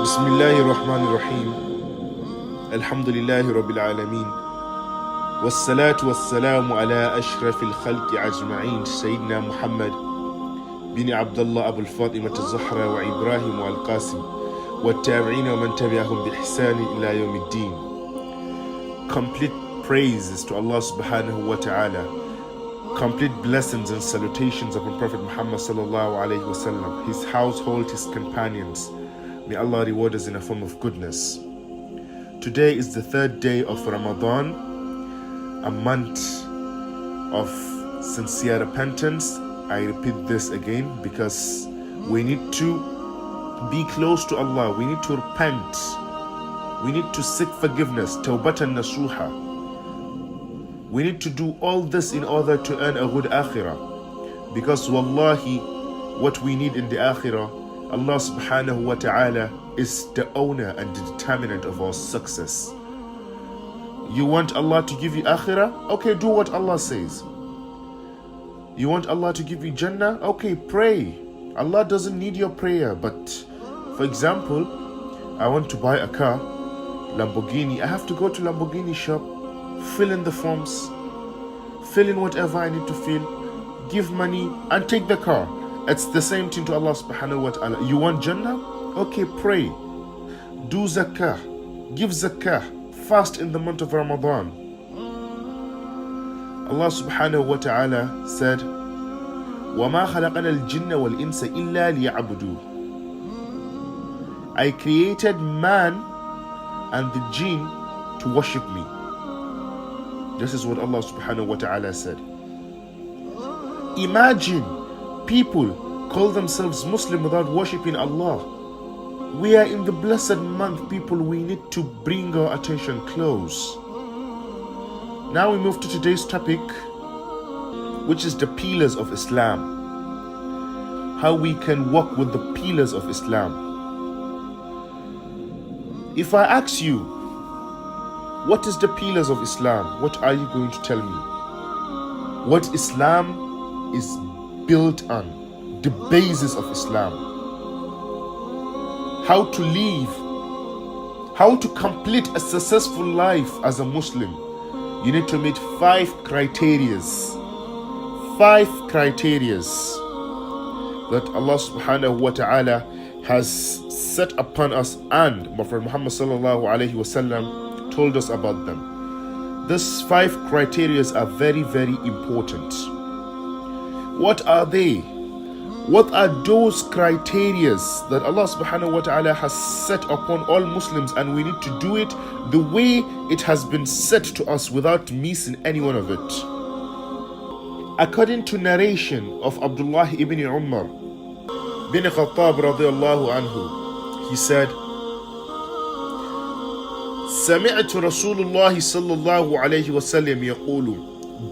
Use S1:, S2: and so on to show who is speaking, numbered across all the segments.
S1: Bismillahi Rahmani Rahim. Alhamdulillahi Rabbil Alameen. Wassalatu wassalamu ala ashrafil khalqi ajma'in. Sayyidina Muhammad bin Abdullah Abul Fatima Zahra wa Ibrahim wa Al-Qasim wa tabi'ina wa man tabi'ahum bi ihsani ila yawmiddin. Complete praises to Allah subhanahu wa ta'ala. Complete blessings and salutations upon Prophet Muhammad sallallahu alayhi wa sallam, his household, his companions. May Allah reward us in a form of goodness. Today is the third day of Ramadan, a month of sincere repentance. I repeat this again because we need to be close to Allah. We need to repent. We need to seek forgiveness, tawbatan nasuha. We need to do all this in order to earn a good akhirah. Because wallahi, what we need in the akhirah, Allah subhanahu wa ta'ala is the owner and the determinant of our success. You want Allah to give you akhirah? Okay, do what Allah says. You want Allah to give you Jannah? Okay, pray. Allah doesn't need your prayer. But for example, I want to buy a car, Lamborghini. I have to go to Lamborghini shop, fill in the forms, fill in whatever I need to fill, give money and take the car. It's the same thing to Allah subhanahu wa ta'ala. You want Jannah? Okay, pray. Do zakah. Give zakah. Fast in the month of Ramadan. Allah subhanahu wa ta'ala said, وَمَا خَلَقَنَا الْجِنَّ وَالْإِنسَ إِلَّا لِيَعْبُدُوا. I created man and the jinn to worship me. This is what Allah subhanahu wa ta'ala said. Imagine people call themselves Muslim without worshipping Allah. We are in the blessed month, people. We need to bring our attention close. Now we move to today's topic, which is the pillars of Islam. How we can walk with the pillars of Islam. If I ask you, what is the pillars of Islam? What are you going to tell me? What Islam is built on, the basis of Islam, how to live, how to complete a successful life as a Muslim. You need to meet 5 criterias. 5 criterias that Allah subhanahu wa ta'ala has set upon us, and Prophet Muhammad sallallahu alayhi wa sallam told us about them. These 5 criterias are very, very important. What are they? What are those criterias that Allah subhanahu wa ta'ala has set upon all Muslims, and we need to do it the way it has been set to us without missing any one of it? According to narration of Abdullahi ibn Umar bin Khattab radiyallahu anhu, he said, سمعت رسول الله صلى الله عليه وسلم يقول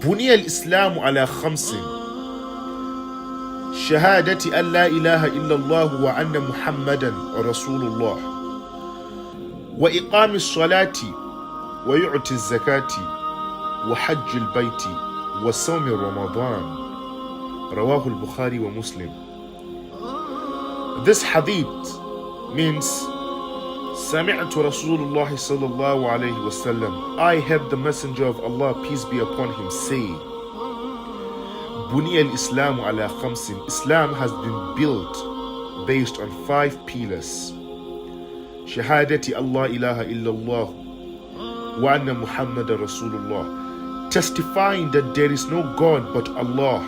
S1: بني الإسلام على 5: شهادة أن لا إله إلا الله وأن محمدا رسول الله، وإقام الصلاة، ويعطي الزكاة، وحج البيت، وصوم رمضان. رواه البخاري ومسلم. This hadith means سمعت رسول الله صلى الله عليه وسلم, I heard the messenger of Allah, peace be upon him, say, بني الإسلام على 5. Islam has been built based on 5 pillars. شهادة الله إله إلا الله وأن محمد رسول الله, testifying that there is no God but Allah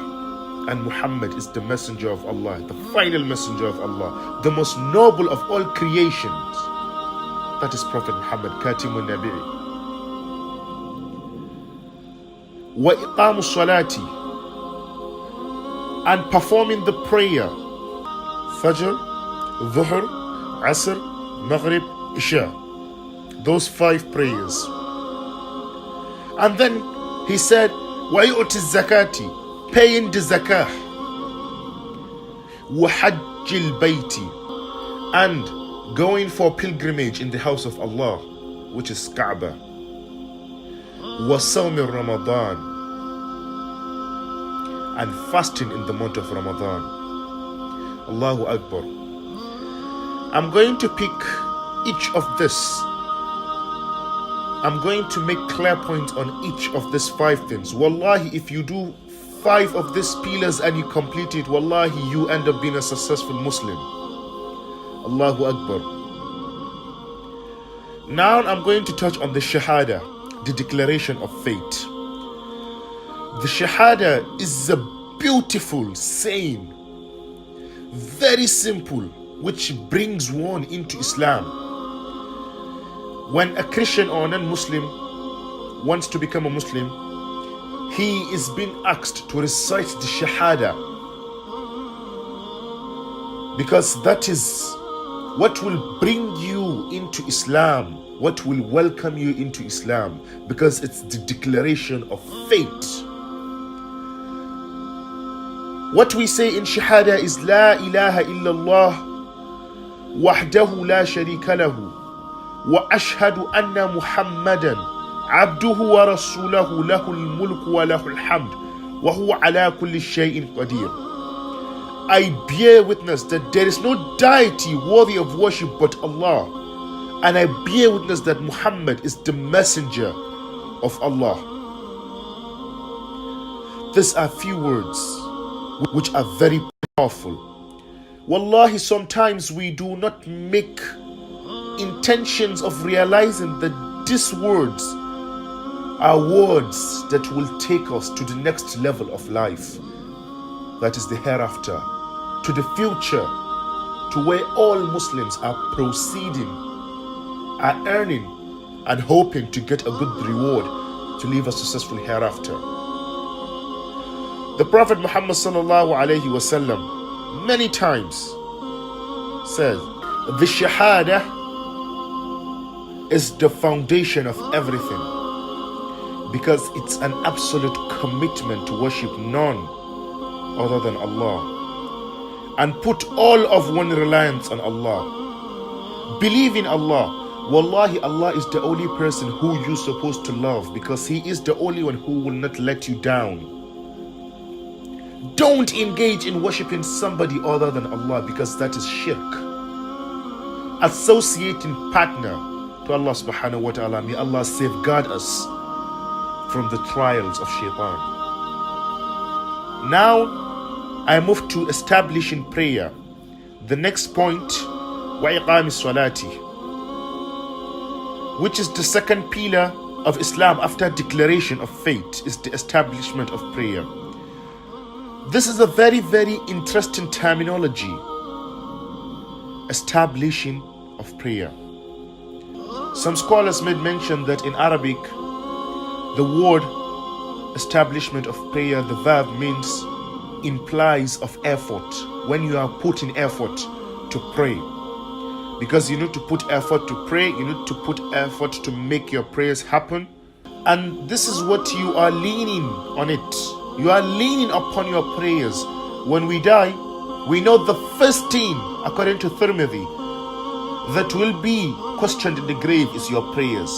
S1: and Muhammad is the messenger of Allah, the final messenger of Allah, the most noble of all creations. That is Prophet Muhammad, Khatimun Nabi. وإقام الصلاة, and performing the prayer, Fajr, Dhuhr, Asr, Maghrib, Isha. Those 5 prayers. And then he said, وَيُؤْتِ الزَّكَاةِ, paying the zakah. وَحَجِّ الْبَيْتِ, and going for pilgrimage in the house of Allah, which is Kaaba. وَصَوْمِ Ramadan, and fasting in the month of Ramadan. Allahu Akbar. I'm going to pick each of this. I'm going to make clear points on each of these 5 things. Wallahi, if you do 5 of these pillars and you complete it, wallahi, you end up being a successful Muslim. Allahu Akbar. Now I'm going to touch on the Shahada, the declaration of faith. The Shahada is a beautiful saying, very simple, which brings one into Islam. When a Christian or non-Muslim wants to become a Muslim, he is being asked to recite the Shahada, because that is what will bring you into Islam, what will welcome you into Islam, because it's the declaration of faith. What we say in Shahada is La ilaha illallah wahdahu la sharika lahu wa ashhadu anna Muhammadan abduhu wa rasulahu lahul mulku wa lahul hamd wa huwa ala kulli shay'in qadir. I bear witness that there is no deity worthy of worship but Allah, and I bear witness that Muhammad is the messenger of Allah. These are few words which are very powerful. Wallahi, sometimes we do not make intentions of realizing that these words are words that will take us to the next level of life, that is the hereafter, to the future, to where all Muslims are proceeding, are earning and hoping to get a good reward to live a successful hereafter. The Prophet Muhammad sallallahu alayhi wasallam many times says, the Shahada is the foundation of everything, because it's an absolute commitment to worship none other than Allah, and put all of one reliance on Allah. Believe in Allah. Wallahi, Allah is the only person who you're supposed to love, because He is the only one who will not let you down. Don't engage in worshipping somebody other than Allah, because that is shirk. Associating partner to Allah subhanahu wa ta'ala. May Allah safeguard us from the trials of shaitan. Now I move to establishing prayer. The next point, وَإِقَامِ الصَّلَاةِ, which is the second pillar of Islam after declaration of faith, is the establishment of prayer. This is a very, very interesting terminology, establishing of prayer. Some scholars made mention that in Arabic, the word establishment of prayer, the verb means implies of effort. When you are putting effort to pray, because you need to put effort to pray, you need to put effort to make your prayers happen. And this is what you are leaning on it. You are leaning upon your prayers. When we die, we know the first thing, according to Tirmidhi, that will be questioned in the grave is your prayers.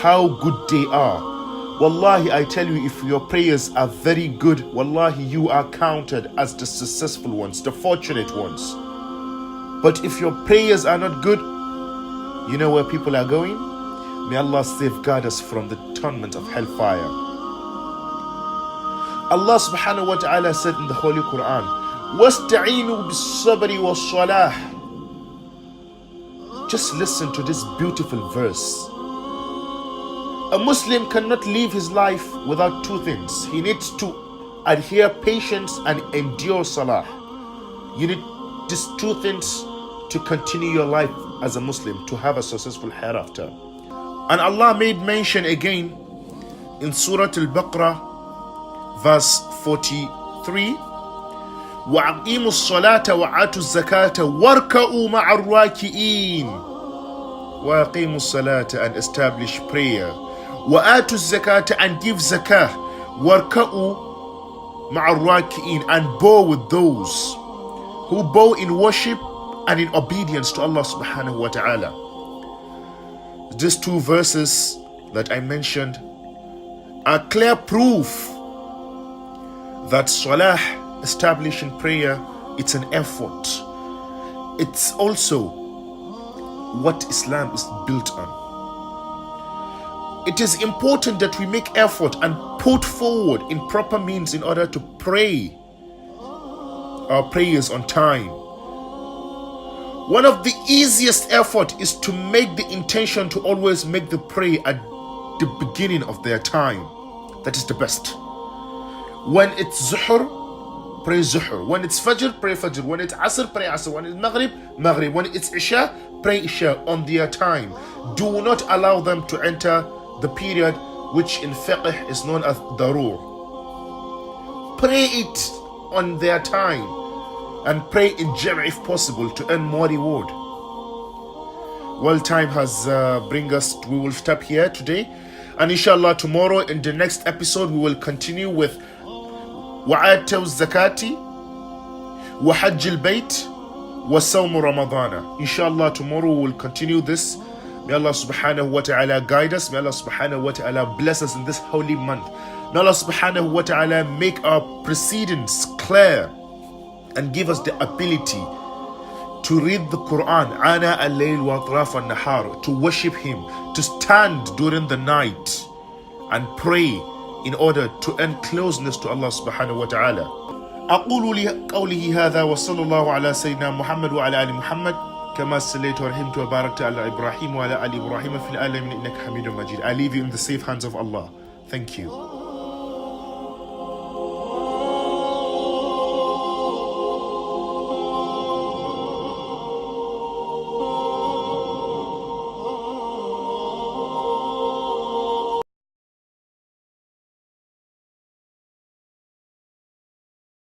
S1: How good they are. Wallahi, I tell you, if your prayers are very good, wallahi, you are counted as the successful ones, the fortunate ones. But if your prayers are not good, you know where people are going? May Allah safeguard us from the torment of hellfire. Allah subhanahu wa ta'ala said in the Holy Quran, وَاسْتَعِينُوا بِالصَّبْرِ وَالصَّلَاةِ. Just listen to this beautiful verse. A Muslim cannot live his life without 2 things. He needs to adhere patience and endure salah. You need these 2 things to continue your life as a Muslim, to have a successful hereafter. And Allah made mention again in Surah Al-Baqarah, verse 43, وَأَقِيمُوا الصَّلَاةَ وَآتُوا الزَّكَاةَ وَارْكَعُوا مَعَ الرَّاكِعِينَ. وَأَقِيمُوا الصَّلَاةَ and establish prayer. وَآتُوا الزَّكَاةَ and give zakah. وَارْكَعُوا مَعَ الرَّاكِعِينَ and bow with those who bow in worship and in obedience to Allah subhanahu wa ta'ala. These two verses that I mentioned are clear proof that salah, establishing prayer, it's an effort. It's also what Islam is built on. It is important that we make effort and put forward in proper means in order to pray our prayers on time. One of the easiest effort is to make the intention to always make the prayer at the beginning of their time. That is the best. When it's zuhr, pray zuhr. When it's fajr, pray fajr. When it's asr, pray asr. When it's maghrib, maghrib. When it's isha, pray isha on their time. Do not allow them to enter the period which in fiqh is known as darur. Pray it on their time and pray in jam' if possible to earn more reward. Well, time has bring us. We will stop here today, and inshallah tomorrow in the next episode we will continue with وَآتَوْا الزَّكَاةِ وَحَجِّ الْبَيْتِ وَصَوْمُ رَمَضَانَ. Inshallah tomorrow we will continue this. May Allah subhanahu wa ta'ala guide us. May Allah subhanahu wa ta'ala bless us in this holy month. May Allah subhanahu wa ta'ala make our proceedings clear and give us the ability to read the Quran, ana al-layl wa atraf al-nahar, to worship Him, to stand during the night and pray in order to earn closeness to Allah subhanahu wa ta'ala. أقول لقوله هذا وصلى الله على سيدنا محمد وعلى آل محمد كما صليت ورحمت وباركت على إبراهيم وعلى آل إبراهيم في العالمين إنك حميد مجيد. I leave you in the safe hands of Allah. Thank you.